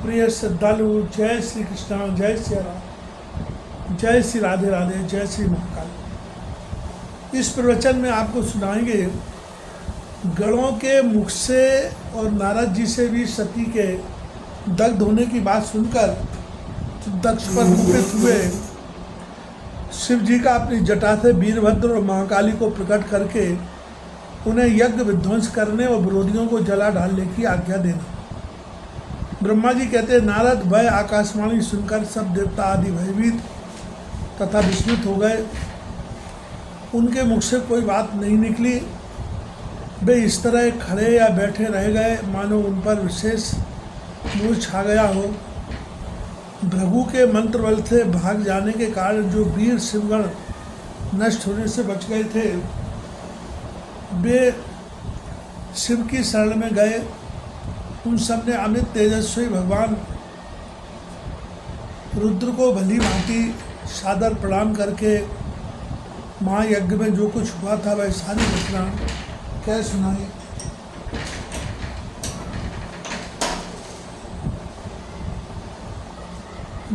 प्रिय श्रद्धालु, जय श्री कृष्णा, जय श्री राम, जय श्री राधे राधे, जय श्री महाकाल। इस प्रवचन में आपको सुनाएंगे गणों के मुख से और नारद जी से भी सती के दग्ध होने की बात सुनकर दक्ष पर कुपित हुए शिव जी का अपनी जटा से वीरभद्र और महाकाली को प्रकट करके उन्हें यज्ञ विध्वंस करने और विरोधियों को जला डालने की आज्ञा देना। ब्रह्मा जी कहते हैं, नारद भय आकाशवाणी सुनकर सब देवता आदि भयभीत तथा विस्मित हो गए। उनके मुख से कोई बात नहीं निकली। वे इस तरह खड़े या बैठे रह गए मानो उन पर विशेष मोह छा गया हो। भृगु के मंत्र बल से भाग जाने के कारण जो वीर शिवगण नष्ट होने से बच गए थे, वे शिव की शरण में गए। उन सब ने अमित तेजस्वी भगवान रुद्र को भली भांति सादर प्रणाम करके महायज्ञ में जो कुछ हुआ था वह सारी घटना कह सुनाई।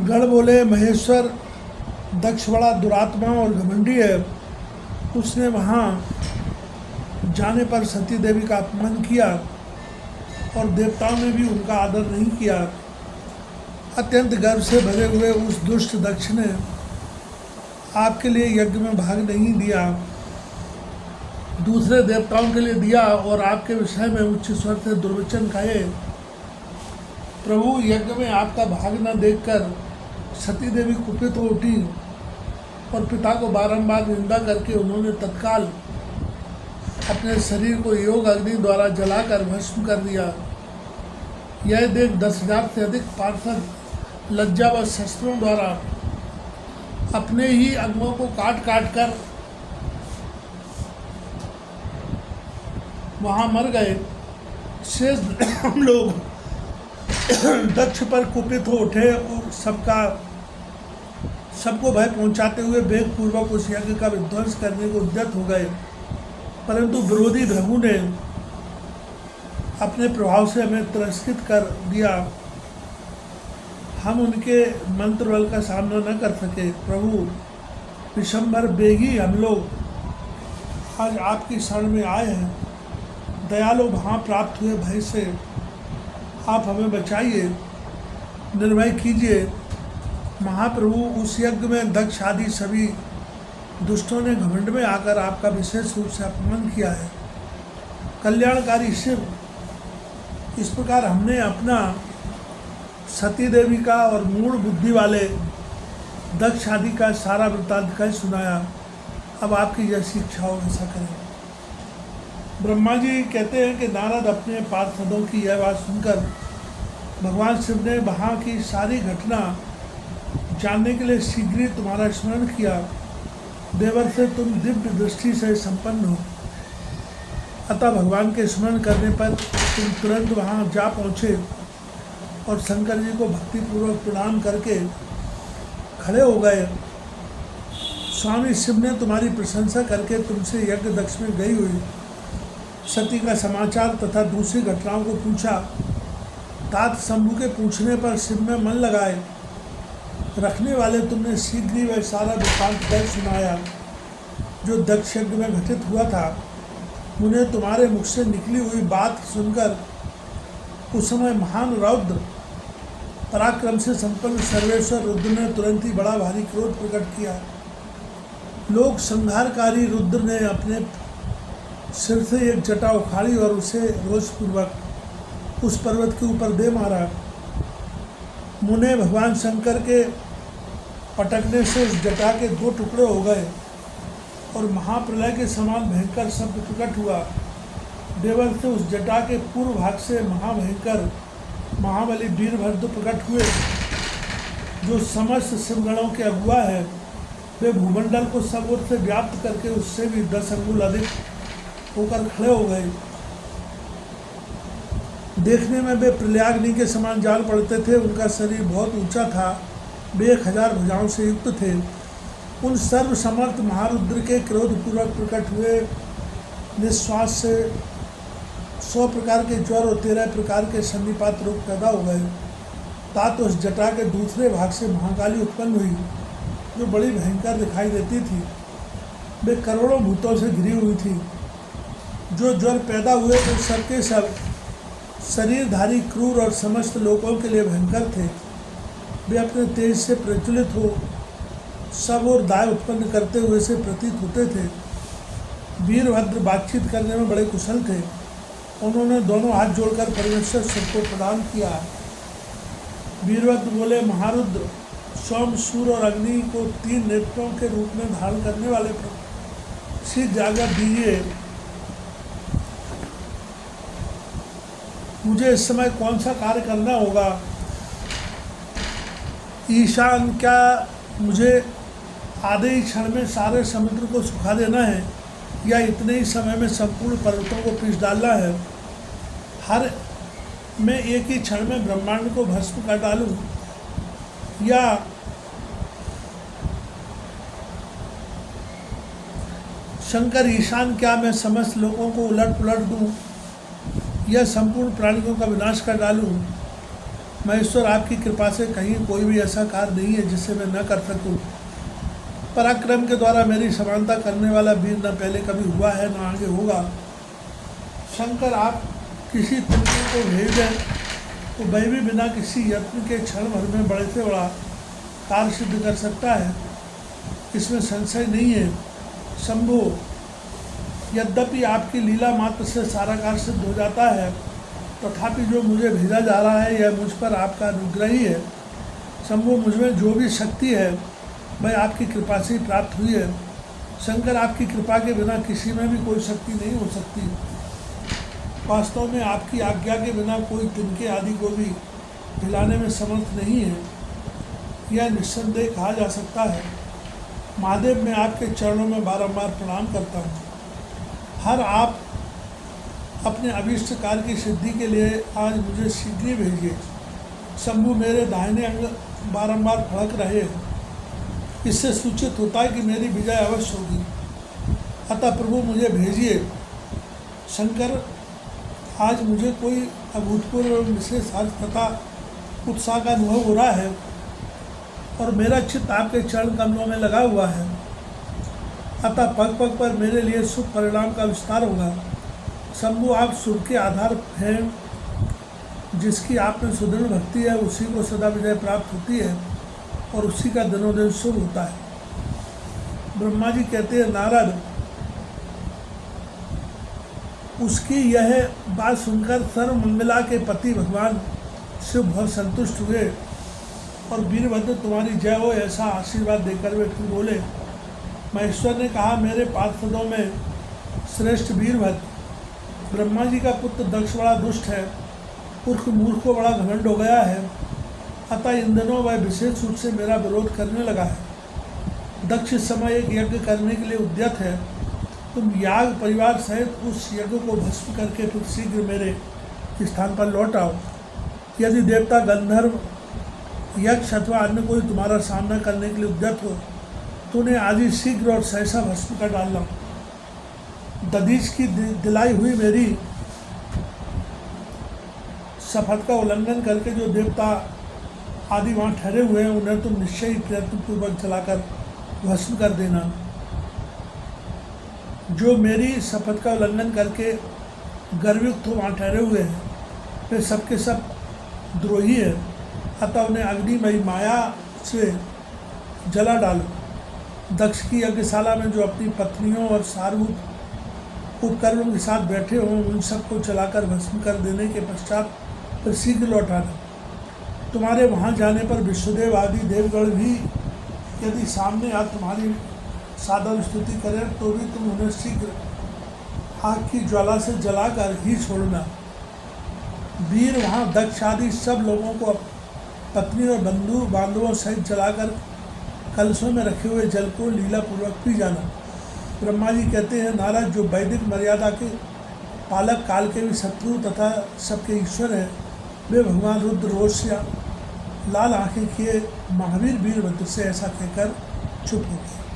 गण बोले, महेश्वर दक्ष बड़ा दुरात्मा और घमंडी है। उसने वहाँ जाने पर सती देवी का अपमान किया और देवताओं ने भी उनका आदर नहीं किया। अत्यंत गर्व से भरे हुए उस दुष्ट दक्ष ने आपके लिए यज्ञ में भाग नहीं दिया, दूसरे देवताओं के लिए दिया और आपके विषय में उच्च स्वर से दुर्वचन कहे। प्रभु, यज्ञ में आपका भाग न देखकर सती देवी कुपित हो उठी और पिता को बारंबार निंदा करके उन्होंने तत्काल अपने शरीर को योग अग्नि द्वारा जलाकर भस्म कर दिया। यह देख 10,000 से अधिक पार्षद लज्जा व शस्त्रों द्वारा अपने ही अंगों को काट काट कर वहाँ मर गए। शेष हम लोग दक्ष पर कुपित हो उठे और सबको भय पहुंचाते हुए वेगपूर्वक उस यज्ञ का विध्वंस करने को उद्यत हो गए। परंतु विरोधी भृगु ने अपने प्रभाव से हमें तिरस्कृत कर दिया। हम उनके मंत्र बल का सामना न कर सके। प्रभु, विशंभर बेगी हम लोग आज आपकी शरण में आए हैं। दयालु वहाँ प्राप्त हुए भय से आप हमें बचाइए, निर्भय कीजिए। महाप्रभु, उस यज्ञ में दक्ष आदि सभी दुष्टों ने घमंड में आकर आपका विशेष रूप से अपमान किया है। कल्याणकारी शिव, इस प्रकार हमने अपना सती देवी का और मूढ़ बुद्धि वाले दक्ष आदि का सारा वृत्तांत कह सुनाया। अब आपकी जैसी इच्छा हो वैसा करें। ब्रह्मा जी कहते हैं कि नारद अपने पार्षदों की यह बात सुनकर भगवान शिव ने वहाँ की सारी घटना जानने के लिए शीघ्र ही तुम्हारा स्मरण किया। देवर से तुम दिव्य दृष्टि से संपन्न हो, अतः भगवान के स्मरण करने पर तुम तुरंत वहाँ जा पहुँचे और शंकर जी को भक्तिपूर्वक प्रणाम करके खड़े हो गए। स्वामी शिव ने तुम्हारी प्रशंसा करके तुमसे यज्ञ दक्ष में गई हुई सती का समाचार तथा दूसरी घटनाओं को पूछा। तात शंभु के पूछने पर शिव में मन लगाए रखने वाले तुमने शीघ्र ही वह सारा वृत्तांत कर सुनाया जो दक्ष यज्ञ में घटित हुआ था। उन्हें तुम्हारे मुख से निकली हुई बात सुनकर उस समय महान रौद्र पराक्रम से संपन्न सर्वेश्वर रुद्र ने तुरंत ही बड़ा भारी क्रोध प्रकट किया। लोक संहारकारी रुद्र ने अपने सिर से एक जटा उखाड़ी और उसे रोषपूर्वक उस पर्वत के ऊपर दे मारा। मुने भगवान शंकर के पटकने से उस जटा के 2 टुकड़े हो गए और महाप्रलय के समान भयंकर शब्द प्रकट हुआ। देवर से उस जटा के पूर्व भाग से महाभयंकर महाबली वीरभद्र प्रकट हुए, जो समस्त शिवगणों के अगुआ है। वे भूमंडल को सब ओर से व्याप्त करके उससे भी 10 अंगुल अधिक होकर खड़े हो गए। देखने में वे प्रलयाग्नि के समान जान पड़ते थे। उनका शरीर बहुत ऊंचा था, वे 1000 भुजाओं से युक्त थे। उन सर्वसमर्थ महारुद्र के क्रोधपूर्वक प्रकट हुए निश्वास से 100 प्रकार के ज्वर और 13 प्रकार के सन्निपात रोग पैदा हो गए। तात उस जटा के दूसरे भाग से महाकाली उत्पन्न हुई, जो बड़ी भयंकर दिखाई देती थी। वे करोड़ों भूतों से घिरी हुई थी। जो ज्वर पैदा हुए तो सबके सब शरीरधारी, क्रूर और समस्त लोगों के लिए भयंकर थे। वे अपने तेज से प्रज्वलित हो सब और दाय उत्पन्न करते हुए से प्रतीत होते थे। वीरभद्र बातचीत करने में बड़े कुशल थे। उन्होंने दोनों हाथ जोड़कर परमेश्वर सबको प्रदान किया। वीरभद्र बोले, महारुद्र, सोम, सूर्य और अग्नि को 3 नेत्रों के रूप में धारण करने वाले शीघ्र आज्ञा दीजिए। मुझे इस समय कौन सा कार्य करना होगा? ईशान, क्या मुझे आधे ही क्षण में सारे समुद्र को सुखा देना है, या इतने ही समय में संपूर्ण पर्वतों को पीस डालना है? हर मैं एक ही क्षण में ब्रह्मांड को भस्म कर डालूं, या शंकर ईशान, क्या मैं समस्त लोगों को उलट पुलट दूं, या संपूर्ण प्राणियों का विनाश कर डालूं? महेश्वर, आपकी कृपा से कहीं कोई भी ऐसा कार्य नहीं है जिसे मैं न कर सकूं। पराक्रम के द्वारा मेरी समानता करने वाला वीर न पहले कभी हुआ है न आगे होगा। शंकर, आप किसी तंत्र को भेज दें तो वह भी बिना किसी यत्न के क्षण भर में बड़े से बड़ा कार्य सिद्ध कर सकता है, इसमें संशय नहीं है। शंभो, यद्यपि आपकी लीला मात्र से सारा कार्य सिद्ध हो जाता है, तथापि जो मुझे भेजा जा रहा है यह मुझ पर आपका अनुग्रह ही है। शंभो, मुझमें जो भी शक्ति है वह आपकी कृपा से ही प्राप्त हुई है। शंकर, आपकी कृपा के बिना किसी में भी कोई शक्ति नहीं हो सकती। वास्तव में आपकी आज्ञा के बिना कोई तिनके आदि को भी हिलाने में समर्थ नहीं है, यह निस्संदेह कहा जा सकता है। महादेव, मैं आपके चरणों में बारंबार प्रणाम करता हूँ। हर आप अपने अभीष्ट कार्य की सिद्धि के लिए आज मुझे शीघ्र ही भेजिए। शंभु, मेरे दाहिने अंग बारंबार फड़क रहे हैं, इससे सूचित होता है कि मेरी विजय अवश्य होगी, अतः प्रभु मुझे भेजिए। शंकर, आज मुझे कोई अभूतपूर्व विशेष हर्ष तथा उत्साह का अनुभव हो रहा है और मेरा चित्त आपके चरण कमलों में लगा हुआ है, अतः पग पग पर मेरे लिए शुभ परिणाम का विस्तार होगा। शंभु, आप सुर के आधार हैं, जिसकी आप में सुदृढ़ भक्ति है उसी को सदा विजय प्राप्त होती है और उसी का दिनों दिन शुभ होता है। ब्रह्मा जी कहते हैं, नारद, उसकी यह बात सुनकर सर्व मंगला के पति भगवान शिव बहुत संतुष्ट हुए और वीरभद्र तुम्हारी जय हो ऐसा आशीर्वाद देकर वे फिर बोले। महेश्वर ने कहा, मेरे पार्षदों में श्रेष्ठ वीरभद्र, ब्रह्मा जी का पुत्र दक्ष बड़ा दुष्ट है, मूर्ख को बड़ा घमंड हो गया है, अतः इन दिनों वह विशेष रूप से मेरा विरोध करने लगा है। दक्ष इस समय एक यज्ञ करने के लिए उद्यत है। तुम याग परिवार सहित उस यज्ञ को भस्म करके फिर शीघ्र मेरे स्थान पर लौट आओ। यदि देवता, गंधर्व, यक्ष अथवा अन्य कोई तुम्हारा सामना करने के लिए उद्यत हो तो उन्हें आज ही शीघ्र और सहसा भस्म कर डालना। दधीच की दिलाई हुई मेरी शपथ का उल्लंघन करके जो देवता आदि वहाँ ठहरे हुए हैं उन्हें तुम निश्चय ही प्रयत्नपूर्वक जलाकर भस्म कर देना। जो मेरी शपथ का उल्लंघन करके गर्वयुक्त हो वहाँ ठहरे हुए हैं वे सबके सब द्रोही है, अतः उन्हें अग्निमयी माया से जला डालो। दक्ष की यज्ञशाला में जो अपनी पत्नियों और सार्वभौम उपकरणों के साथ बैठे हों उन सबको जलाकर भस्म कर देने के पश्चात फिर शीघ्र लौट आना। तुम्हारे वहाँ जाने पर विश्वदेव आदि देवगण भी यदि सामने आ तुम्हारी सादर स्तुति करें तो भी तुम उन्हें शीघ्र आग की ज्वाला से जलाकर ही छोड़ना। वीर वहाँ दक्ष आदि सब लोगों को पत्नी और बंधु बांधवों सहित जलाकर कलशों में रखे हुए जल को लीलापूर्वक पी जाना। ब्रह्मा जी कहते हैं, नारद, जो वैदिक मर्यादा के पालक, काल के भी शत्रु तथा सबके ईश्वर हैं, वे भगवान रुद्र रोष या लाल आंखें किए महावीर वीरभद्र से ऐसा कहकर चुप हो गए।